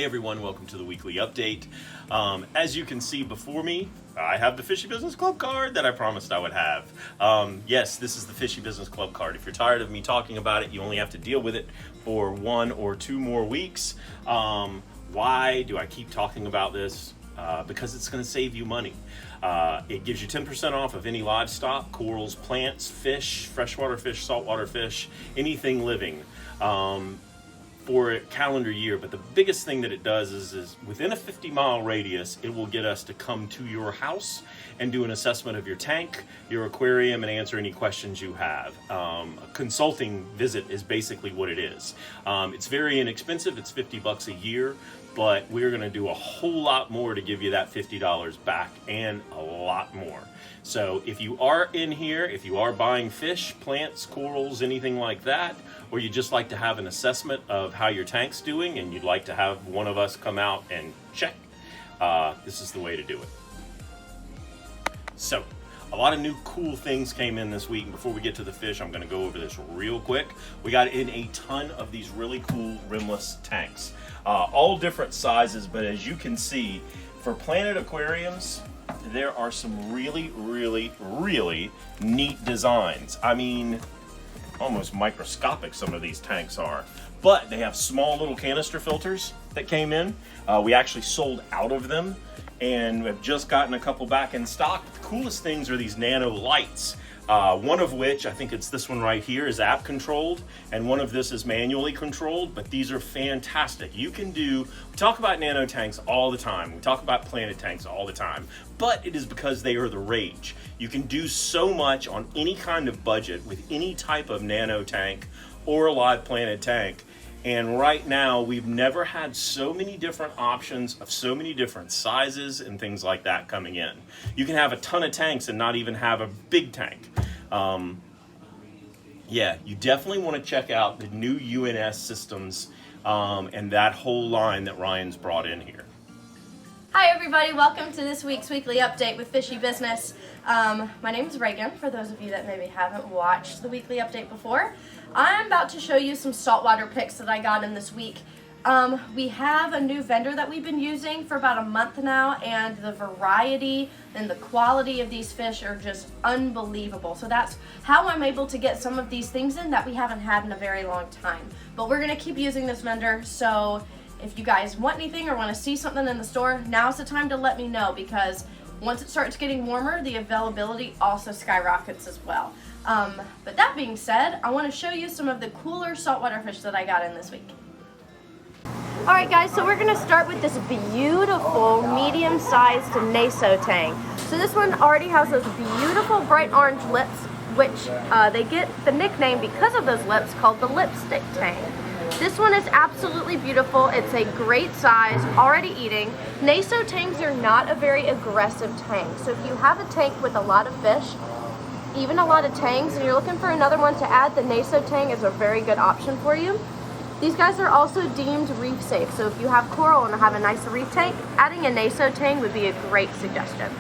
everyone, welcome to the weekly update. As you can see before me, I have the Fishy Business Club card that I promised I would have. Yes, this is the Fishy Business Club card. If you're tired of me talking about it, you only have to deal with it for 1 or 2 more weeks. Why do I keep talking about this? Because it's going to save you money. It gives you 10% off of any livestock, corals, plants, fish, freshwater fish, saltwater fish, anything living. For a calendar year, but the biggest thing that it does is within a 50-mile radius, it will get us to come to your house and do an assessment of your tank, your aquarium, and answer any questions you have. A consulting visit is basically what it is. It's very inexpensive. It's $50 a year, but we're going to do a whole lot more to give you that $50 back and a lot more. So if you are in here, if you are buying fish, plants, corals, anything like that, or you just like to have an assessment of how your tank's doing and you'd like to have one of us come out and check, this is the way to do it. So a lot of new cool things came in this week, and before we get to the fish, I'm going to go over this real quick. We got in a ton of these really cool rimless tanks, all different sizes, but as you can see, for Planet Aquariums, there are some really neat designs. I mean, almost microscopic some of these tanks are, but they have small little canister filters that came in. We actually sold out of them and have just gotten a couple back in stock. The coolest things are these Nano lights. One of which, I think it's this one right here, is app controlled, and one of this is manually controlled, but these are fantastic. You can do, we talk about nano tanks all the time, we talk about planet tanks all the time, but it is because they are the rage. You can do so much on any kind of budget with any type of nano tank or a live planet tank. And right now, we've never had so many different options of so many different sizes and things like that coming in. You can have a ton of tanks and not even have a big tank. Yeah, you definitely want to check out the new UNS systems and that whole line that Ryan's brought in here. Hi everybody, welcome to this week's weekly update with Fishy Business. My name is Reagan, for those of you that maybe haven't watched the weekly update before. I'm about to show you some saltwater picks that I got in this week. We have a new vendor that we've been using for about a month now, and the variety and the quality of these fish are just unbelievable. So that's how I'm able to get some of these things in that we haven't had in a very long time. But we're going to keep using this vendor, so if you guys want anything or want to see something in the store, now's the time to let me know, because once it starts getting warmer, the availability also skyrockets as well. But that being said, I want to show you some of the cooler saltwater fish that I got in this week. Alright guys, so we're going to start with this beautiful medium-sized Nano tang. So this one already has those beautiful bright orange lips, which they get the nickname because of those lips, called the lipstick tang. This one is absolutely beautiful. It's a great size, already eating. Nano tanks are not a very aggressive tank. So if you have a tank with a lot of fish, even a lot of tangs, and you're looking for another one to add, the Nano tang is a very good option for you. These guys are also deemed reef safe. So if you have coral and have a nice reef tank, adding a Nano tang would be a great suggestion.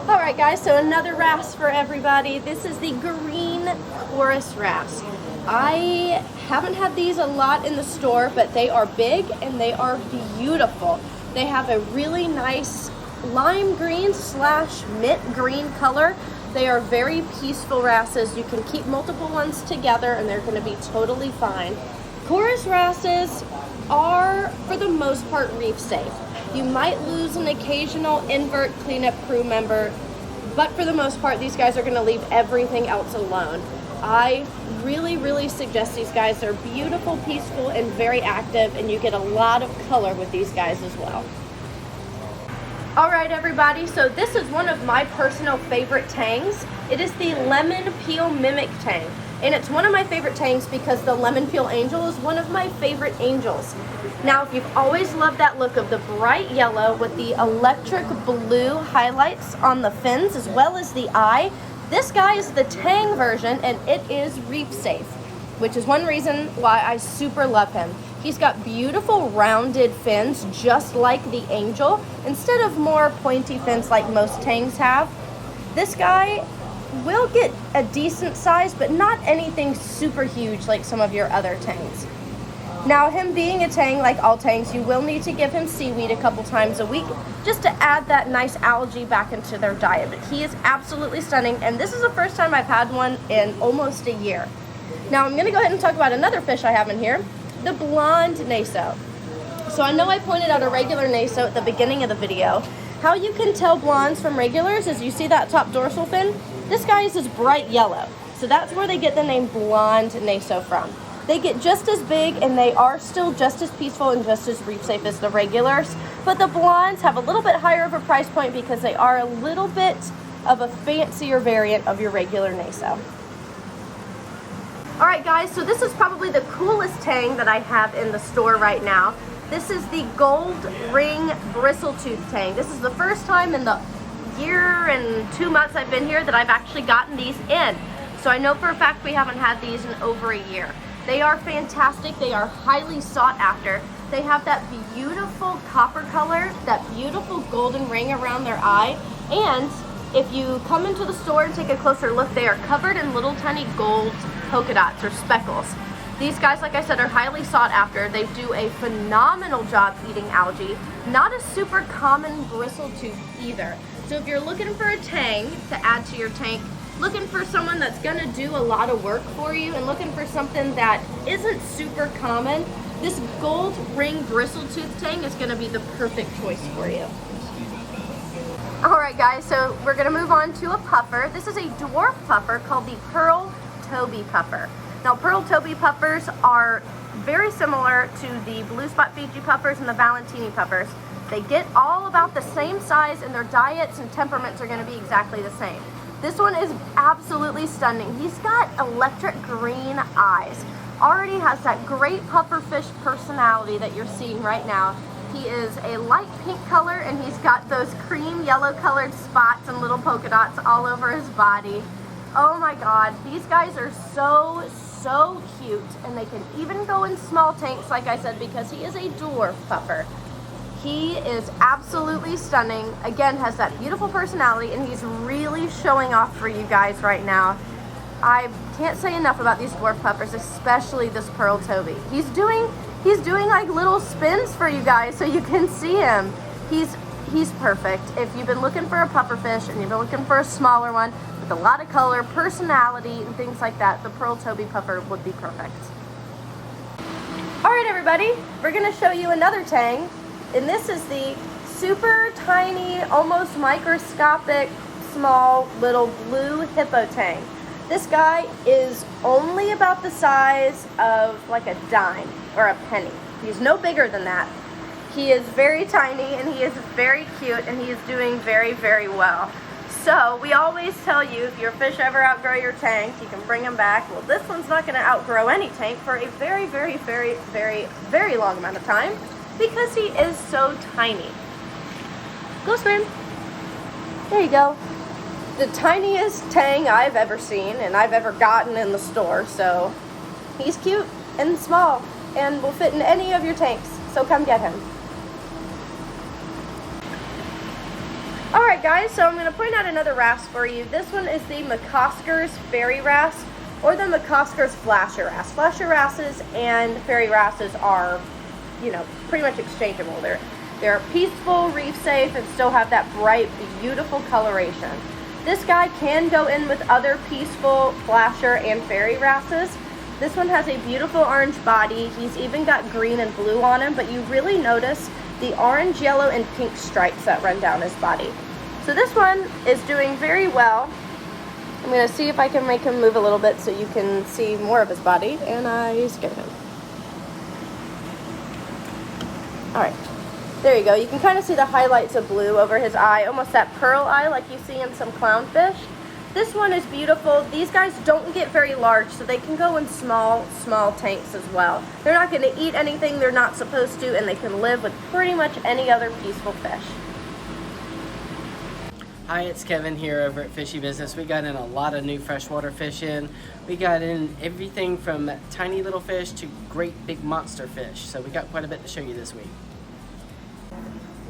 Alright guys, so another wrasse for everybody. This is the green chorus wrasse. I haven't had these a lot in the store, but they are big and they are beautiful. They have a really nice lime green / mint green color. They are very peaceful wrasses. You can keep multiple ones together and they're going to be totally fine. Chorus wrasses are, for the most part, reef safe. You might lose an occasional invert cleanup crew member, but for the most part, these guys are going to leave everything else alone. I really suggest these guys. They're beautiful, peaceful, and very active, and you get a lot of color with these guys as well. Alright everybody, so this is one of my personal favorite tangs. It is the lemon peel mimic tang. And it's one of my favorite tangs because the lemon peel angel is one of my favorite angels. Now, if you've always loved that look of the bright yellow with the electric blue highlights on the fins as well as the eye, this guy is the tang version and it is reef safe, which is one reason why I super love him. He's got beautiful rounded fins just like the angel instead of more pointy fins like most tangs have. This guy will get a decent size, but not anything super huge like some of your other tangs. Now, him being a tang, like all tangs, you will need to give him seaweed a couple times a week just to add that nice algae back into their diet. But he is absolutely stunning, and this is the first time I've had one in almost a year. Now, I'm going to go ahead and talk about another fish I have in here, the blonde naso. So I know I pointed out a regular naso at the beginning of the video. How you can tell blondes from regulars is you see that top dorsal fin? This guy is this bright yellow. So that's where they get the name blonde naso from. They get just as big and they are still just as peaceful and just as reef safe as the regulars. But the blondes have a little bit higher of a price point because they are a little bit of a fancier variant of your regular naso. Alright guys, so this is probably the coolest tang that I have in the store right now. This is the gold ring bristletooth tang. This is the first time in the year and 2 months I've been here that I've actually gotten these in. So I know for a fact we haven't had these in over a year. They are fantastic. They are highly sought after. They have that beautiful copper color, that beautiful golden ring around their eye. And if you come into the store and take a closer look, they are covered in little tiny gold polka dots or speckles. These guys, like I said, are highly sought after. They do a phenomenal job eating algae. Not a super common bristletooth either. So if you're looking for a tang to add to your tank, looking for someone that's gonna do a lot of work for you and looking for something that isn't super common, this gold ring bristletooth tang is gonna be the perfect choice for you. Alright guys, so we're gonna move on to a puffer. This is a dwarf puffer called the pearl Toby puffer. Now pearl Toby puffers are very similar to the blue spot Fiji puffers and the Valentini puffers. They get all about the same size and their diets and temperaments are gonna be exactly the same. This one is absolutely stunning. He's got electric green eyes. Already has that great pufferfish personality that you're seeing right now. He is a light pink color and he's got those cream yellow colored spots and little polka dots all over his body. Oh my god, these guys are so cute, and they can even go in small tanks like I said because he is a dwarf puffer. He is absolutely stunning. Again, has that beautiful personality, and he's really showing off for you guys right now. I can't say enough about these dwarf puffers, especially this pearl Toby. He's doing like little spins for you guys so you can see him. He's perfect. If you've been looking for a pufferfish and you've been looking for a smaller one with a lot of color, personality, and things like that, the pearl Toby puffer would be perfect. All right, everybody, we're gonna show you another tang. And this is the super tiny, almost microscopic, small little blue hippo tang. This guy is only about the size of like a dime or a penny. He's no bigger than that. He is very tiny and he is very cute and he is doing very well. So we always tell you if your fish ever outgrow your tank, you can bring them back. Well, this one's not going to outgrow any tank for a very long amount of time, because he is so tiny. Go swim. There you go. The tiniest tang I've ever seen and I've ever gotten in the store. So he's cute and small and will fit in any of your tanks. So come get him. Alright guys, so I'm going to point out another wrasse for you. This one is the McCosker's Fairy Wrasse or the McCosker's Flasher Wrasse. Flasher wrasses and fairy wrasses are, you know, pretty much exchangeable. They're peaceful, reef safe, and still have that bright, beautiful coloration. This guy can go in with other peaceful flasher and fairy wrasses. This one has a beautiful orange body. He's even got green and blue on him, but you really notice the orange, yellow, and pink stripes that run down his body. So this one is doing very well. I'm going to see if I can make him move a little bit so you can see more of his body, and I scared him. Alright, there you go. You can kind of see the highlights of blue over his eye, almost that pearl eye like you see in some clownfish. This one is beautiful. These guys don't get very large, so they can go in small tanks as well. They're not going to eat anything they're not supposed to, and they can live with pretty much any other peaceful fish. Hi, it's Kevin here over at Fishy Business. We got in a lot of new freshwater fish in. We got in everything from tiny little fish to great big monster fish. So we got quite a bit to show you this week.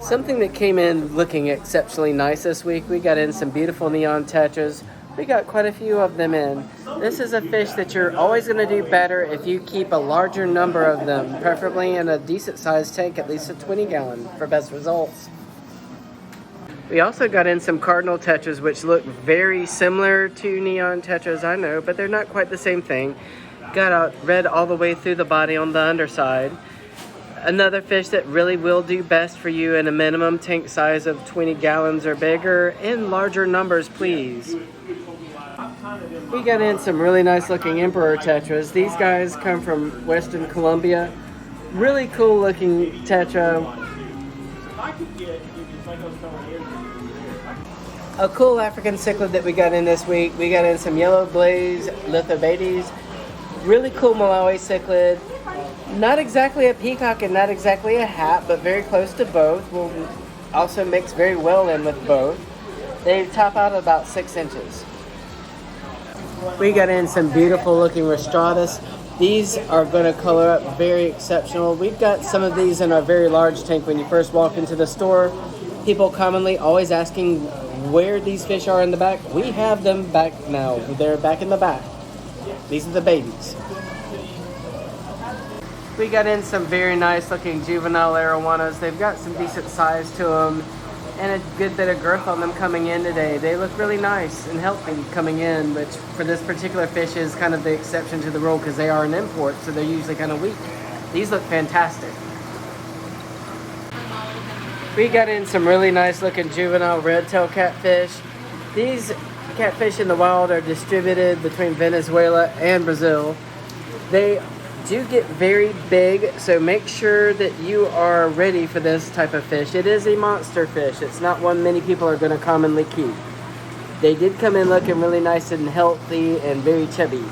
Something that came in looking exceptionally nice this week, we got in some beautiful neon tetras, We got quite a few of them in. This is a fish that you're always going to do better if you keep a larger number of them, preferably in a decent sized tank, at least a 20-gallon for best results. We also got in some cardinal tetras, which look very similar to neon tetras, I know, but they're not quite the same thing. Got a red all the way through the body on the underside. Another fish that really will do best for you in a minimum tank size of 20 gallons or bigger, in larger numbers, please. We got in some really nice looking emperor tetras. These guys come from Western Colombia. Really cool looking tetra. A cool African cichlid that we got in this week. We got in some yellow glaze lithobates. Really cool Malawi cichlid. Not exactly a peacock and not exactly a hat, but very close to both. Will also mix very well in with both. They top out at about 6 inches. We got in some beautiful looking rostratus. These are going to color up very exceptional. We've got some of these in our very large tank. When you first walk into the store, people commonly always asking where these fish are in the back. We have them back now. They're back in the back. These are the babies. We got in some very nice looking juvenile arowanas. They've got some decent size to them and a good bit of girth on them coming in today. They look really nice and healthy coming in, which for this particular fish is kind of the exception to the rule because they are an import, so they're usually kind of weak. These look fantastic. We got in some really nice looking juvenile red-tailed catfish. These catfish in the wild are distributed between Venezuela and Brazil. They do get very big, so make sure that you are ready for this type of fish. It is a monster fish. It's not one many people are going to commonly keep. They did come in looking really nice and healthy and very chubby.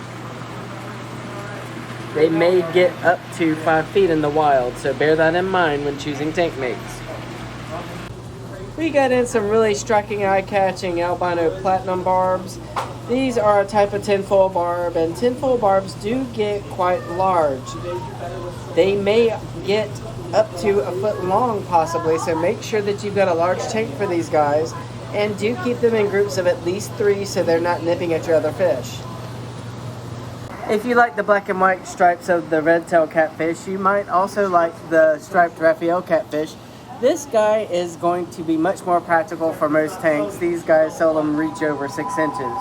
They may get up to 5 feet in the wild, so bear that in mind when choosing tank mates. We got in some really striking eye-catching albino platinum barbs. These are a type of tinfoil barb, and tinfoil barbs do get quite large. They may get up to a foot long possibly, so make sure that you've got a large tank for these guys, and do keep them in groups of at least 3 so they're not nipping at your other fish. If you like the black and white stripes of the red-tailed catfish, you might also like the striped Raphael catfish. This guy is going to be much more practical for most tanks. These guys seldom reach over 6 inches.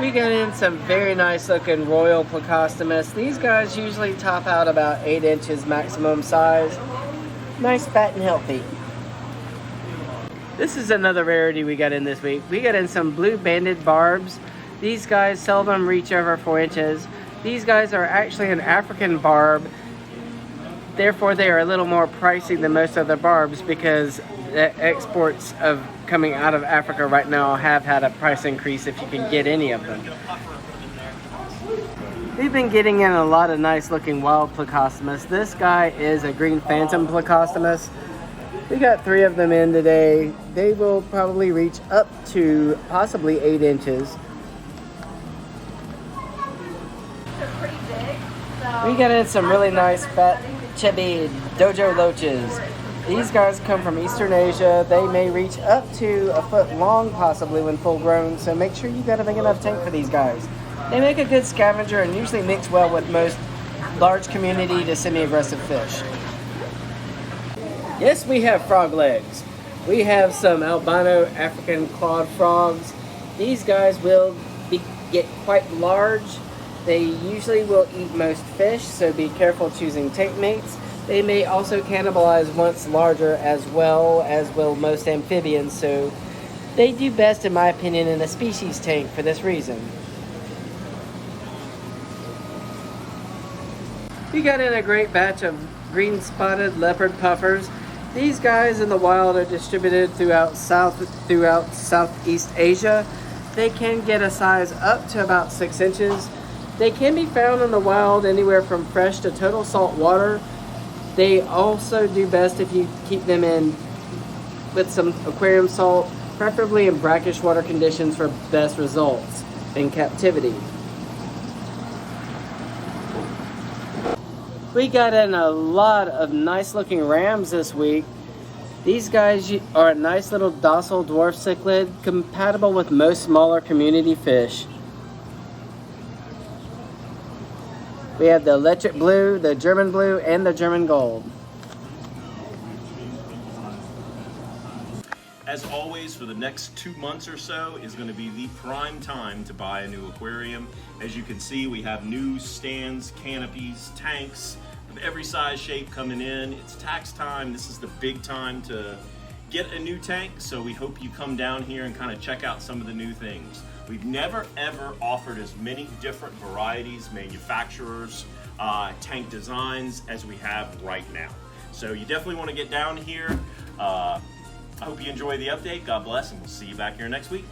We got in some very nice looking Royal Plecostomus. These guys usually top out about 8 inches maximum size. Nice, fat, and healthy. This is another rarity we got in this week. We got in some blue banded barbs. These guys seldom reach over 4 inches. These guys are actually an African barb. Therefore, they are a little more pricey than most other barbs because the exports of coming out of Africa right now have had a price increase if you can get any of them. We've been getting in a lot of nice looking wild Plecostomus. This guy is a green phantom Plecostomus. We got 3 of them in today. They will probably reach up to possibly 8 inches. They're pretty big. So We got in some really nice fat chubby dojo loaches. These guys come from Eastern Asia. They may reach up to a foot long possibly when full grown, so make sure you got a big enough tank for these guys. They make a good scavenger and usually mix well with most large community to semi-aggressive fish. Yes, we have frog legs. We have some albino African clawed frogs. These guys will get quite large. They usually will eat most fish, so be careful choosing tank mates. They may also cannibalize once larger as well as will most amphibians, so they do best, in my opinion, in a species tank for this reason. We got in a great batch of green spotted leopard puffers. These guys in the wild are distributed throughout Southeast Asia. They can get a size up to about 6 inches. They can be found in the wild anywhere from fresh to total salt water. They also do best if you keep them in with some aquarium salt, preferably in brackish water conditions for best results in captivity. We got in a lot of nice looking rams this week. These guys are a nice little docile dwarf cichlid, compatible with most smaller community fish. We have the electric blue, the German blue, and the German gold. As always, for the next 2 months or so is going to be the prime time to buy a new aquarium. As you can see, we have new stands, canopies, tanks of every size, shape coming in. It's tax time. This is the big time to get a new tank, so we hope you come down here and kind of check out some of the new things. We've never ever offered as many different varieties, manufacturers, tank designs as we have right now. So you definitely want to get down here. I hope you enjoy the update. God bless, and we'll see you back here next week.